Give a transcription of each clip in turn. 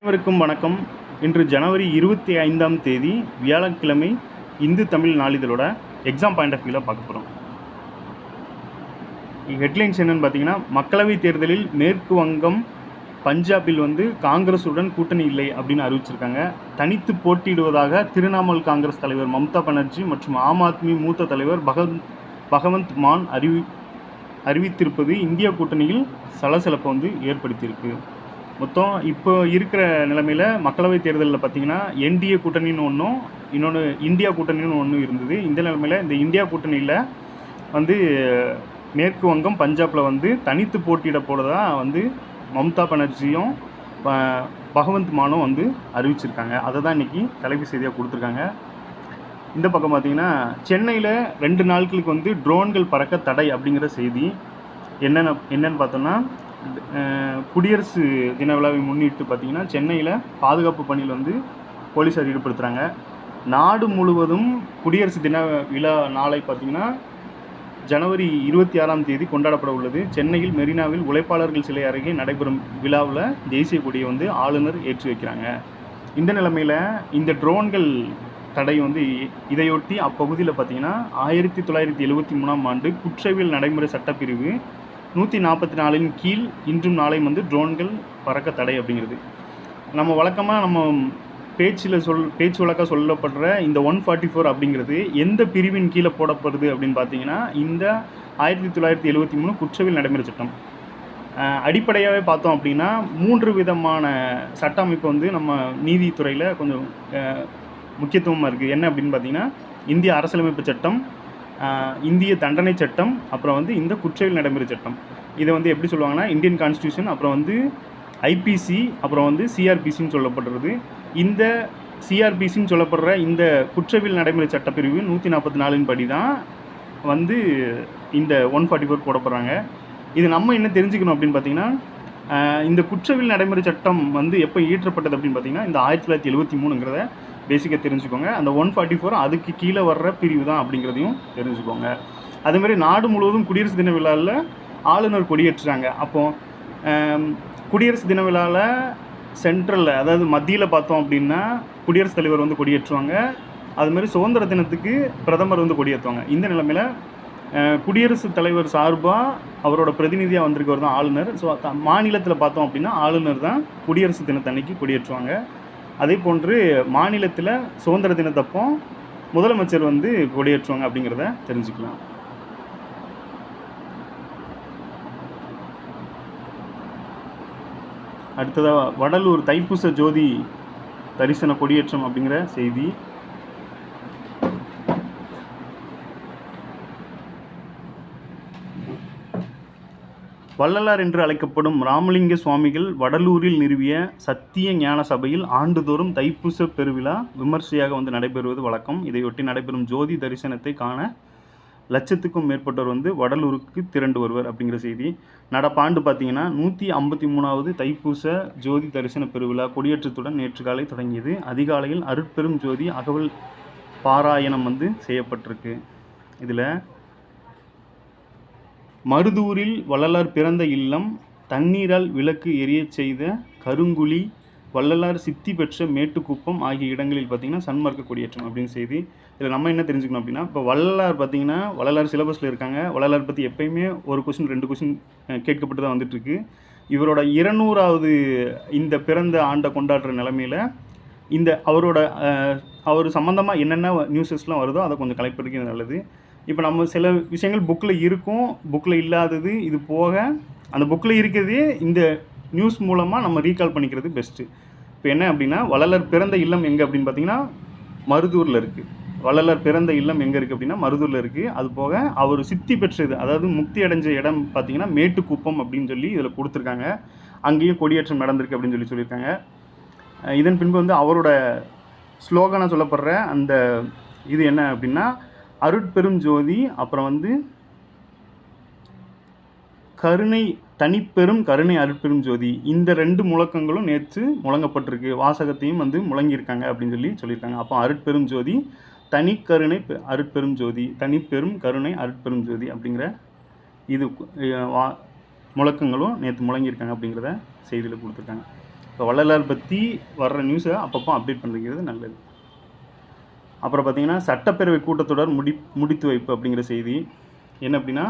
அனைவருக்கும் வணக்கம். இன்று ஜனவரி 25ஆம் தேதி வியாழக்கிழமை. இந்து தமிழ் நாளிதழோட எக்ஸாம் பாயிண்ட் ஆஃப் வியூவில் பார்க்க போகிறோம். ஹெட்லைன்ஸ் என்னென்னு பார்த்தீங்கன்னா, மக்களவைத் தேர்தலில் மேற்கு வங்கம், பஞ்சாபில் காங்கிரஸுடன் கூட்டணி இல்லை அப்படின்னு அறிவிச்சிருக்காங்க. தனித்து போட்டியிடுவதாக திரிணாமுல் காங்கிரஸ் தலைவர் மம்தா பானர்ஜி மற்றும் ஆம் ஆத்மி மூத்த தலைவர் பகவந்த் மான் அறிவித்திருப்பது இந்தியா கூட்டணியில் சலசலப்பை ஏற்படுத்தியிருக்கு. மொத்தம் இப்போ இருக்கிற நிலைமையில் மக்களவைத் தேர்தலில் பார்த்திங்கன்னா என்டிஏ கூட்டணின்னு ஒன்றும், இன்னொன்று இந்தியா கூட்டணின்னு ஒன்று இருந்தது. இந்த நிலைமையில் இந்த இந்தியா கூட்டணியில் மேற்கு வங்கம், பஞ்சாபில் தனித்து போட்டியிட போகிறதா மம்தா பானர்ஜியும் பகவந்த் மானும் அறிவிச்சிருக்காங்க. அதை தான் இன்றைக்கி தலைப்பு செய்தியாக கொடுத்துருக்காங்க. இந்த பக்கம் பார்த்திங்கன்னா சென்னையில் 2 நாட்களுக்கு ட்ரோன்கள் பறக்க தடை அப்படிங்கிற செய்தி. என்னென்னு பார்த்தோன்னா, குடியரசு தின விழாவை முன்னிட்டு பார்த்திங்கன்னா சென்னையில் பாதுகாப்பு பணியில் போலீஸார் ஈடுபடுத்துகிறாங்க. நாடு முழுவதும் குடியரசு தின விழா நாளை பார்த்திங்கன்னா ஜனவரி 26ஆம் தேதி கொண்டாடப்பட உள்ளது. சென்னையில் மெரினாவில் உழைப்பாளர்கள் சிலை அருகே நடைபெறும் விழாவில் தேசிய கொடியை ஆளுநர் ஏற்றி வைக்கிறாங்க. இந்த நிலைமையில் இந்த ட்ரோன்கள் தடை இதையொட்டி அப்பகுதியில் பார்த்திங்கன்னா 1973ஆம் ஆண்டு குற்றவியல் நடைமுறை சட்டப்பிரிவு 144 கீழ் இன்றும் நாளை ட்ரோன்கள் பறக்க தடை அப்படிங்கிறது. நம்ம வழக்கமாக நம்ம பேச்சு வழக்காக சொல்லப்படுற இந்த 144 அப்படிங்கிறது எந்த பிரிவின் கீழே போடப்படுது அப்படின்னு பார்த்தீங்கன்னா, இந்த 1973 குற்றவியல் நடைமுறை சட்டம். அடிப்படையாகவே பார்த்தோம் அப்படின்னா 3 விதமான சட்ட அமைப்பு நம்ம நீதித்துறையில் கொஞ்சம் முக்கியத்துவமாக இருக்குது. என்ன அப்படின்னு பார்த்தீங்கன்னா, இந்திய அரசியலமைப்பு சட்டம், இந்திய தண்டனை சட்டம், அப்புறம் இந்த குற்றவியல் நடைமுறை சட்டம். இதை எப்படி சொல்லுவாங்கன்னா இந்தியன் கான்ஸ்டியூஷன், அப்புறம் ஐபிசி, அப்புறம் சிஆர்பிசின்னு சொல்லப்படுறது. இந்த சிஆர்பிசின்னு சொல்லப்படுற இந்த குற்றவியல் நடைமுறை சட்டப்பிரிவு 144 படி தான் இந்த 144 போடப்படுறாங்க. இது நம்ம என்ன தெரிஞ்சுக்கணும் அப்படின்னு பார்த்தீங்கன்னா, இந்த குற்றவியல் நடைமுறை சட்டம் எப்போ இயற்றப்பட்டது அப்படின்னு பார்த்தீங்கன்னா இந்த 1973ங்கிறத பேசிக்காக தெரிஞ்சுக்கோங்க. அந்த 144 அதுக்கு கீழே வர்ற பிரிவு தான் அப்படிங்கிறதையும் தெரிஞ்சுக்கோங்க. அதேமாதிரி நாடு முழுவதும் குடியரசு தின விழாவில் ஆளுநர் கொடியேற்றுறாங்க. அப்போது குடியரசு தின விழாவில் சென்ட்ரலில், அதாவது மத்தியில் பார்த்தோம் அப்படின்னா குடியரசுத் தலைவர் கொடியேற்றுவாங்க. அதுமாதிரி சுதந்திர தினத்துக்கு பிரதமர் கொடியேற்றுவாங்க. இந்த நிலைமையில் குடியரசுத் தலைவர் சார்பாக அவரோட பிரதிநிதியாக வந்திருக்கவர் தான் ஆளுநர். ஸோ மாநிலத்தில் பார்த்தோம் அப்படின்னா ஆளுநர் தான் குடியரசு தினத்தன்னைக்கு கொடியேற்றுவாங்க. அதே போன்று மாநிலத்தில் சுதந்திர தினத்தப்போ முதலமைச்சர் கொடியேற்றுவாங்க அப்படிங்கிறத தெரிஞ்சுக்கலாம். அடுத்ததாக வடலூர் தைப்பூச ஜோதி தரிசன கொடியேற்றம் அப்படிங்கிற செய்தி. வள்ளலார் என்று அழைக்கப்படும் ராமலிங்க சுவாமிகள் வடலூரில் நிறுவிய சத்திய ஞான சபையில் ஆண்டுதோறும் தைப்பூச பெருவிழா விமர்சையாக நடைபெறுவது வழக்கம். இதையொட்டி நடைபெறும் ஜோதி தரிசனத்தை காண லட்சத்துக்கும் மேற்பட்டோர் வடலூருக்கு திரண்டு வருவர் அப்படிங்கிற செய்தி. நடப்பாண்டு பார்த்தீங்கன்னா 153வது தைப்பூச ஜோதி தரிசன பெருவிழா கொடியேற்றத்துடன் நேற்று காலை தொடங்கியது. அதிகாலையில் அருட்பெரும் ஜோதி அகவல் பாராயணம் செய்யப்பட்டிருக்கு. இதில் மருதூரில் வள்ளலார் பிறந்த இல்லம், தண்ணீரால் விளக்கு எரியச் செய்த கருங்குழி, வள்ளலார் சித்தி பெற்ற மேட்டுக்குப்பம் ஆகிய இடங்களில் பார்த்திங்கன்னா சன்மார்க்க கொடியேற்றம் அப்படின்னு செய்தி. இதில் நம்ம என்ன தெரிஞ்சுக்கணும் அப்படின்னா, இப்போ வள்ளலார் பார்த்திங்கன்னா வள்ளலார் சிலபஸில் இருக்காங்க. வள்ளலார் பற்றி எப்பயுமே ஒரு கொஸ்டின் 2 கொஸ்டின் கேட்கப்பட்டு தான் வந்துட்டுருக்கு. இவரோட 200வது இந்த பிறந்த ஆண்டை கொண்டாடுற நிலைமையில் அவர் சம்மந்தமாக என்னென்ன நியூஸஸ்லாம் வருதோ அதை கொஞ்சம் கலெக்ட் பண்ணிக்கிறது நல்லது. இப்போ நம்ம சில விஷயங்கள் புக்கில் இருக்கும், புக்கில் இல்லாதது, இது போக அந்த புக்கில் இருக்கிறதே இந்த நியூஸ் மூலமாக நம்ம ரீகால் பண்ணிக்கிறது பெஸ்ட்டு. இப்போ என்ன அப்படின்னா, வள்ளலார் பிறந்த இல்லம் எங்கே அப்படின்னு பார்த்தீங்கன்னா மருதூரில் இருக்குது. வள்ளலார் பிறந்த இல்லம் எங்கே இருக்குது அப்படின்னா மருதூரில் இருக்குது. அது போக அவர் சித்தி பெற்றது, அதாவது முக்தி அடைஞ்ச இடம் பார்த்திங்கன்னா மேட்டுக்குப்பம் அப்படின்னு சொல்லி இதில் கொடுத்துருக்காங்க. அங்கேயும் கொடியேற்றம் நடந்திருக்கு அப்படின்னு சொல்லியிருக்காங்க. இதன் பின்பு அவரோட ஸ்லோகனாக சொல்லப்படுற அந்த இது என்ன அப்படின்னா, அருட்பெரும் ஜோதி, அப்புறம் கருணை, தனிப்பெரும் கருணை அருட்பெரும் ஜோதி, இந்த 2 முழக்கங்களும் நேற்று முழங்கப்பட்டிருக்கு. வாசகத்தையும் முழங்கியிருக்காங்க அப்படின்னு சொல்லியிருக்காங்க. அப்போ அருட்பெரும் ஜோதி, தனிக்கருணை அருட்பெரும் ஜோதி, தனிப்பெரும் கருணை அருட்பெரும் ஜோதி அப்படிங்கிற இது முழக்கங்களும் நேற்று முழங்கியிருக்காங்க அப்படிங்கிறத செய்தியில் கொடுத்துருக்காங்க. இப்போ வள்ளலார் பற்றி வர்ற நியூஸை அப்பப்போ அப்டேட் பண்ணிக்கிறது நல்லது. அப்புறம் பார்த்திங்கன்னா சட்டப்பேரவை கூட்டத்தொடர் முடித்து வைப்பு அப்படிங்கிற செய்தி என்ன அப்படின்னா,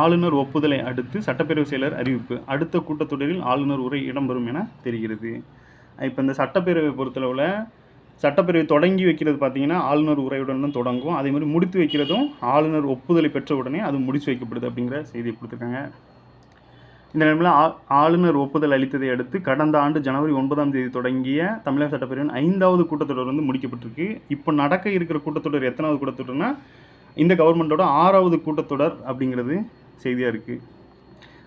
ஆளுநர் ஒப்புதலை அடுத்து சட்டப்பேரவை செயலர் அறிவிப்பு, அடுத்த கூட்டத்தொடரில் ஆளுநர் உரை இடம்பெறும் என தெரிகிறது. இப்போ இந்த சட்டப்பேரவை பொறுத்தளவில் சட்டப்பேரவை தொடங்கி வைக்கிறது பார்த்திங்கன்னா ஆளுநர் உரையுடன் தான் தொடங்கும். அதே மாதிரி முடித்து வைக்கிறதும் ஆளுநர் ஒப்புதலை பெற்ற உடனே அது முடிச்சு வைக்கப்படுது அப்படிங்கிற செய்தியை கொடுத்துருக்காங்க. இந்த நிலைமையில் ஆளுநர் ஒப்புதல் அளித்ததை அடுத்து கடந்த ஆண்டு ஜனவரி 9ஆம் தேதி தொடங்கிய தமிழக சட்டப்பேரவையின் 5வது கூட்டத்தொடர் வந்து முடிக்கப்பட்டிருக்கு. இப்போ நடக்க இருக்கிற கூட்டத்தொடர் எத்தனாவது கூட்டத்தொடர்னா இந்த கவர்மெண்ட்டோட 6வது கூட்டத்தொடர் அப்படிங்கிறது செய்தியாக இருக்குது.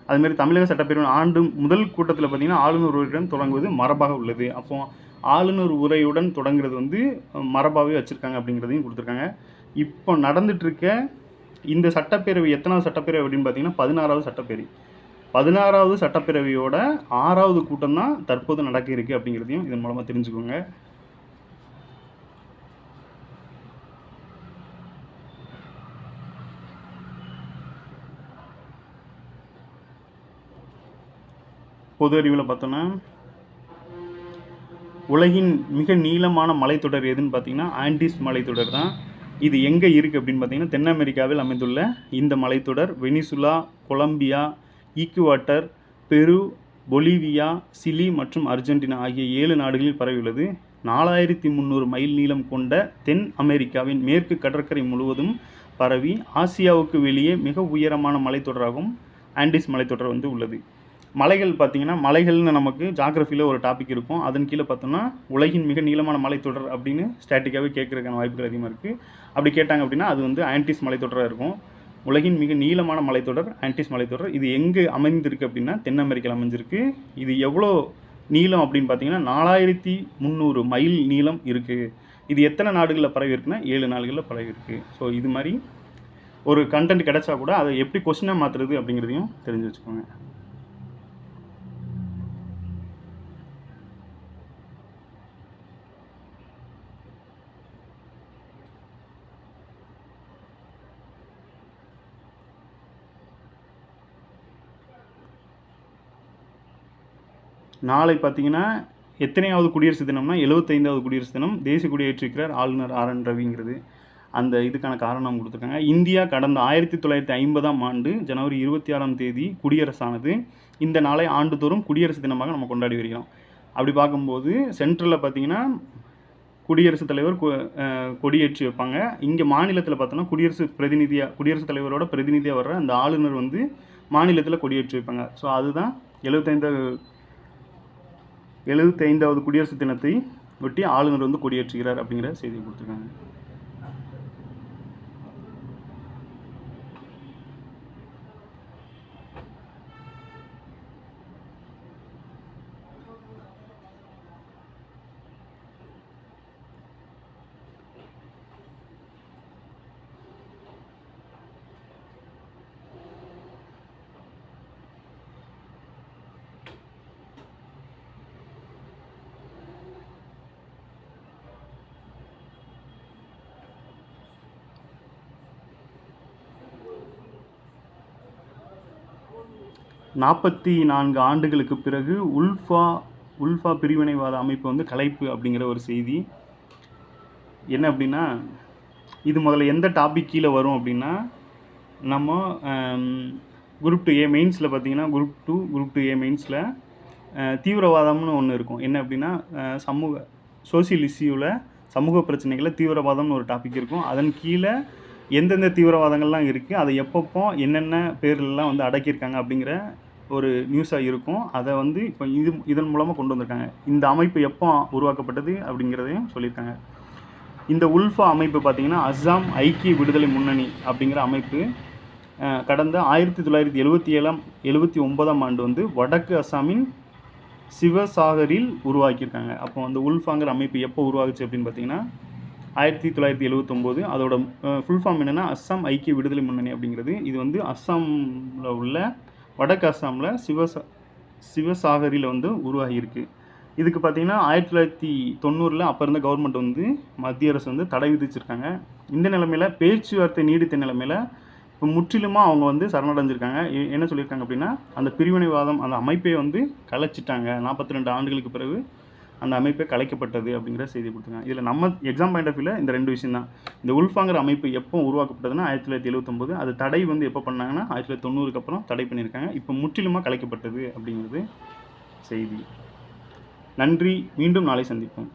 அதுமாரி தமிழக சட்டப்பேரவையின் ஆண்டு முதல் கூட்டத்தில் பார்த்திங்கன்னா ஆளுநர் உரையுடன் தொடங்குவது மரபாக உள்ளது. அப்போ ஆளுநர் உரையுடன் தொடங்குறது வந்து மரபாகவே வச்சுருக்காங்க அப்படிங்கிறதையும் கொடுத்துருக்காங்க. இப்போ நடந்துகிட்ருக்க இந்த சட்டப்பேரவை எத்தனாவது சட்டப்பேரவை அப்படின்னு பார்த்திங்கன்னா 16வது சட்டப்பேரவை. 16வது சட்டப்பேரவையோட 6வது கூட்டம் தான் தற்போது நடக்க இருக்குது அப்படிங்கிறதையும் இதன் மூலமாக தெரிஞ்சுக்கோங்க. பொது அறிவில் பார்த்தோன்னா உலகின் மிக நீளமான மலைத்தொடர் எதுன்னு பார்த்தீங்கன்னா ஆண்டிஸ் மலைத்தொடர் தான். இது எங்கே இருக்குது அப்படின்னு பார்த்தீங்கன்னா தென் அமெரிக்காவில் அமைந்துள்ள இந்த மலைத்தொடர் வெனிசுலா, கொலம்பியா, ஈக்குவாட்டர், பெரு, பொலிவியா, சிலி மற்றும் அர்ஜென்டினா ஆகிய 7 நாடுகளில் பரவியுள்ளது. 4300 மைல் நீளம் கொண்ட தென் அமெரிக்காவின் மேற்கு கடற்கரை முழுவதும் பரவி ஆசியாவுக்கு வெளியே மிக உயரமான மலைத்தொடராகும் ஆண்டிஸ் மலைத்தொடர் வந்து உள்ளது. மலைகள் பார்த்திங்கன்னா மலைகள்னு நமக்கு ஜாகிரஃபியில் ஒரு டாபிக் இருக்கும். அதன் கீழே பார்த்தோம்னா உலகின் மிக நீளமான மலைத்தொடர் அப்படின்னு ஸ்டாட்டிக்காகவே கேட்குறதுக்கான வாய்ப்புகள் அதிகமாக இருக்குது. அப்படி கேட்டாங்க அப்படின்னா அது வந்து ஆண்டிஸ் மலைத்தொடராக இருக்கும். உலகின் மிக நீளமான மலைத்தொடர் ஆண்டிஸ் மலைத்தொடர். இது எங்கே அமைந்திருக்கு அப்படின்னா தென் அமெரிக்காவில் அமைஞ்சிருக்கு. இது எவ்வளோ நீளம் அப்படின்னு பார்த்தீங்கன்னா 4300 மைல் நீளம் இருக்குது. இது எத்தனை நாடுகளில் பரவி இருக்குன்னா 7 நாடுகளில் பரவி இருக்குது. ஸோ இது மாதிரி ஒரு கண்டென்ட் கிடைச்சா கூட அதை எப்படி கொஸ்டினாக மாற்றுறது அப்படிங்கிறதையும் தெரிஞ்சு வச்சுக்கோங்க. நாளை பார்த்தீங்கன்னா எத்தனையாவது குடியரசு தினம்னா 75வது குடியரசு தினம். தேசிய கொடி ஏற்றிருக்கிறார் ஆளுநர் RN ரவிங்கிறது அந்த இதுக்கான காரணம் கொடுத்துருக்காங்க. இந்தியா கடந்த 1950ஆம் ஆண்டு ஜனவரி 26ஆம் தேதி குடியரசானது. இந்த நாளை ஆண்டுதோறும் குடியரசு தினமாக நம்ம கொண்டாடி வருகிறோம். அப்படி பார்க்கும்போது சென்ட்ரலில் பார்த்தீங்கன்னா குடியரசுத் தலைவர் கொடியேற்றி வைப்பாங்க. இங்கே மாநிலத்தில் பார்த்தோன்னா குடியரசுத் தலைவரோட பிரதிநிதியாக வர்ற அந்த ஆளுநர் வந்து மாநிலத்தில் கொடியேற்றி வைப்பாங்க. ஸோ அதுதான் 75வது குடியரசு தினத்தை ஒட்டி ஆளுநர் வந்து கொடியேற்றுகிறார் அப்படிங்கிற செய்தி கொடுத்துருக்காங்க. நாற்பத்தி 4 ஆண்டுகளுக்கு பிறகு உல்ஃபா பிரிவினைவாத அமைப்பு வந்து கலைப்பு அப்படிங்கிற ஒரு செய்தி. என்ன அப்படின்னா இது முதல்ல எந்த டாபிக் கீழே வரும் அப்படின்னா நம்ம குரூப் 2A மெயின்ஸில் பார்த்தீங்கன்னா குரூப் 2A மெயின்ஸில் தீவிரவாதம்னு ஒன்று இருக்கும். என்ன அப்படின்னா சோசியல் இஷ்யூவில் சமூக பிரச்சனைகளில் தீவிரவாதம்னு ஒரு டாபிக் இருக்கும். அதன் கீழே எந்தெந்த தீவிரவாதங்கள்லாம் இருக்குது, அதை எப்பப்போ என்னென்ன பேர்லாம் வந்து அடக்கியிருக்காங்க அப்படிங்கிற ஒரு நியூஸாக இருக்கும். அதை வந்து இப்போ இதன் மூலமாக கொண்டு வந்திருக்காங்க. இந்த அமைப்பு எப்போ உருவாக்கப்பட்டது அப்படிங்கிறதையும் சொல்லியிருக்காங்க. இந்த உல்ஃபா அமைப்பு பார்த்திங்கன்னா அஸ்ஸாம் ஐக்கிய விடுதலை முன்னணி அப்படிங்கிற அமைப்பு கடந்த 1979ஆம் ஆண்டு வந்து வடக்கு அஸ்ஸாமின் சிவசாகரில் உருவாக்கியிருக்காங்க. அப்போ அந்த உல்ஃபாங்கிற அமைப்பு எப்போ உருவாகுச்சு அப்படின்னு பார்த்தீங்கன்னா 1979. அதோட ஃபுல் ஃபார்ம் என்னென்னா அஸ்ஸாம் ஐக்கிய விடுதலை முன்னணி அப்படிங்கிறது. இது வந்து அஸ்ஸாமில் உள்ள வடக்கு அஸ்ஸாமில் சிவசாகரில் வந்து உருவாகியிருக்கு. இதுக்கு பார்த்திங்கன்னா 1990 அப்போ இருந்த கவர்மெண்ட் வந்து மத்திய அரசு வந்து தடை விதிச்சிருக்காங்க. இந்த நிலைமையில் பேச்சுவார்த்தை நீடித்த நிலைமையில் இப்போ முற்றிலுமாக அவங்க வந்து சரணடைஞ்சிருக்காங்க. என்ன சொல்லியிருக்காங்க அப்படின்னா, அந்த பிரிவினைவாதம் அந்த அமைப்பை வந்து கலைச்சிட்டாங்க. 42 ஆண்டுகளுக்கு பிறகு அந்த அமைப்பே கலைக்கப்பட்டது அப்படிங்கிற செய்தி கொடுத்துருக்காங்க. இதில் நம்ம எக்ஸாம் பாயிண்ட் ஆஃப் வியூல இந்த 2 விஷயம் தான். இந்த உல்ஃபாங்கிற அமைப்பு எப்போ உருவாக்கப்பட்டதுன்னா 1979. அது தடை வந்து எப்போ பண்ணாங்கன்னா 1990க்கு அப்புறம் தடை பண்ணியிருக்காங்க. இப்போ முற்றிலுமாக கலைக்கப்பட்டது அப்படிங்கிறது செய்தி. நன்றி. மீண்டும் நாளை சந்திப்போம்.